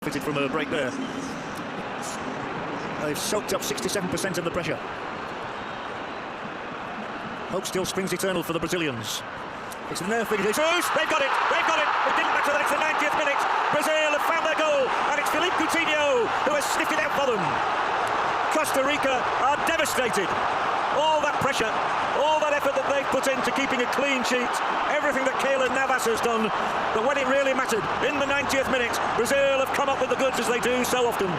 benefited from a break there. They've soaked up 67% of the pressure. Hope still springs eternal for the Brazilians. It's in their fingers. They've got it! They've got it! It didn't matter that it's the 90th minute. Brazil have found their goal, and it's Philippe Coutinho who has sniffed it out for them. Costa Rica are devastated. All that pressure, all that effort that they've put into keeping a clean sheet, everything that Keylor Navas has done, but when it really mattered, in the 90th minute, Brazil have come up with the goods as they do so often.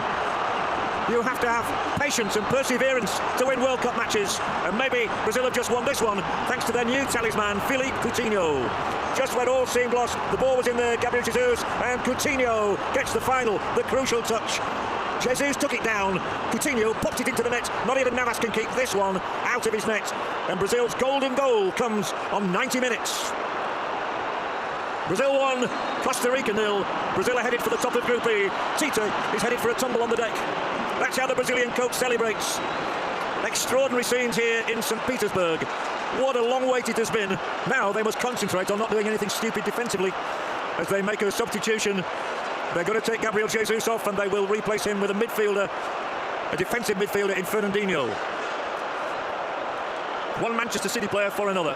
You have to have patience and perseverance to win World Cup matches, and maybe Brazil have just won this one thanks to their new talisman, Philippe Coutinho. Just when all seemed lost, the ball was in there, Gabriel Jesus, and Coutinho gets the final, the crucial touch. Jesus took it down, Coutinho popped it into the net. Not even Navas can keep this one out of his net, and Brazil's golden goal comes on 90 minutes. Brazil 1, Costa Rica 0. Brazil are headed for the top of Group E. Tite is headed for a tumble on the deck. That's how the Brazilian coach celebrates. Extraordinary scenes here in St. Petersburg. What a long wait it has been. Now they must concentrate on not doing anything stupid defensively as they make a substitution. They're going to take Gabriel Jesus off, and they will replace him with a midfielder, a defensive midfielder in Fernandinho. One Manchester City player for another.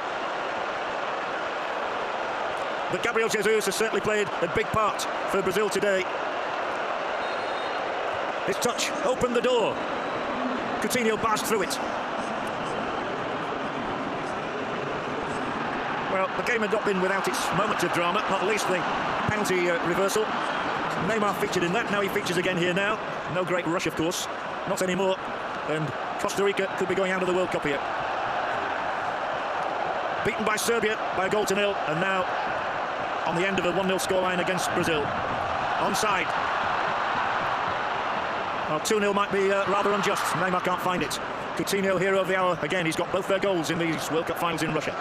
But Gabriel Jesus has certainly played a big part for Brazil today. His touch opened the door. Coutinho passed through it. Well, the game had not been without its moments of drama, not least the penalty reversal. Neymar featured in that, now he features again here now. No great rush, of course, not anymore. And Costa Rica could be going out of the World Cup here. Beaten by Serbia by a goal to nil, and now on the end of a 1-0 scoreline against Brazil. Onside. Well, 2-0 might be rather unjust. Neymar can't find it. Coutinho, hero of the hour. Again, he's got both their goals in these World Cup finals in Russia.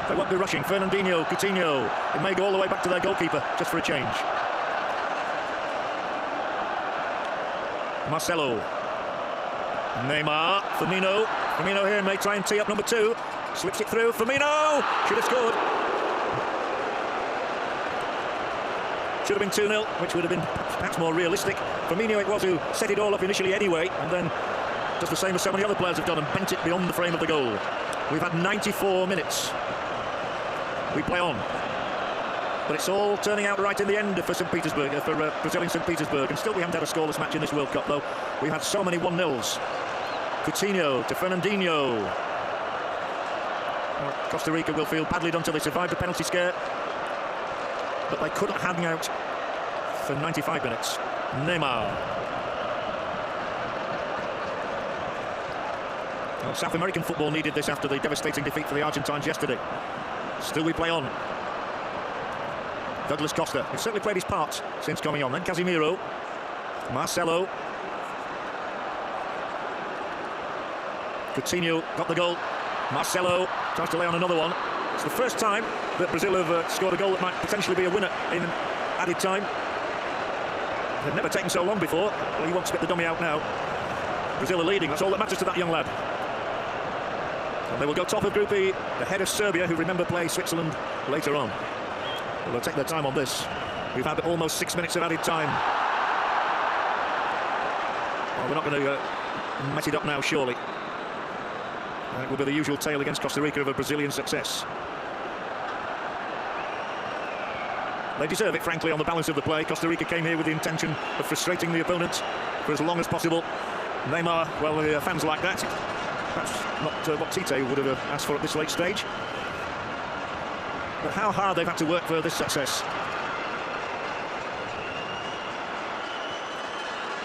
They won't be rushing. Fernandinho, Coutinho. It may go all the way back to their goalkeeper, just for a change. Marcelo. Neymar. Firmino. Firmino here may try and tee up number 2. Slips it through. Firmino! Should have scored. Should have been 2-0, which would have been perhaps more realistic. Firmino it was who set it all up initially anyway, and then does the same as so many other players have done and bent it beyond the frame of the goal. We've had 94 minutes. We play on. But it's all turning out right in the end for St. Petersburg, for Brazil in St. Petersburg. And still we haven't had a scoreless match in this World Cup, though. We've had so many 1-0s. Coutinho to Fernandinho. Well, Costa Rica will feel badly done till they survived the penalty scare. But they couldn't hang out for 95 minutes. Neymar. Well, South American football needed this after the devastating defeat for the Argentines yesterday. Still we play on. Douglas Costa, who's certainly played his part since coming on. Then Casemiro. Marcelo. Coutinho got the goal. Marcelo tries to lay on another one. It's the first time that Brazil have scored a goal that might potentially be a winner in added time. They've never taken so long before. Well, he won't spit the dummy out now. Brazil are leading. That's all that matters to that young lad. And they will go top of Group E, ahead of Serbia, who remember play Switzerland later on. Well, they'll take their time on this. We've had almost 6 minutes of added time. Well, we're not going to mess it up now, surely. It will be the usual tale against Costa Rica of a Brazilian success. They deserve it, frankly, on the balance of the play. Costa Rica came here with the intention of frustrating the opponent for as long as possible. Neymar, well, the fans like that. That's not what Tite would have asked for at this late stage. But how hard they've had to work for this success.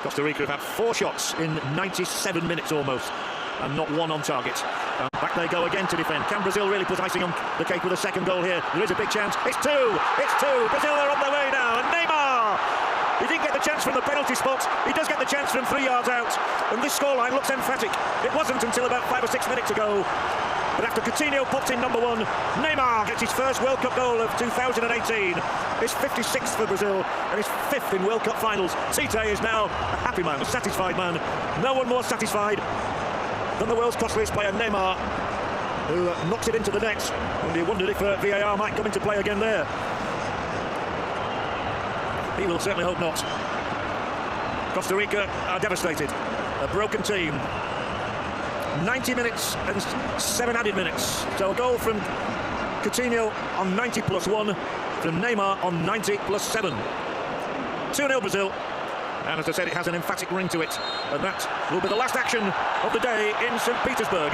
Costa Rica have had 4 shots in 97 minutes almost, and not one on target. Back they go again to defend. Can Brazil really put icing on the cake with a second goal here? There is a big chance. It's 2! It's 2! Brazil are on their way now, and Neymar! He didn't get the chance from the penalty spot. He does get the chance from 3 yards out, and this scoreline looks emphatic. It wasn't until about 5 or 6 minutes ago. But after Coutinho popped in number 1, Neymar gets his first World Cup goal of 2018. His 56th for Brazil and his 5th in World Cup finals. Tite is now a happy man, a satisfied man. No one more satisfied than the world's costliest player, Neymar, who knocks it into the net. And he wondered if VAR might come into play again there. He will certainly hope not. Costa Rica are devastated. A broken team. 90 minutes and 7 added minutes. So a goal from Coutinho on 90 plus 1, from Neymar on 90 plus 7. 2-0 Brazil. And as I said, it has an emphatic ring to it. And that will be the last action of the day in St. Petersburg.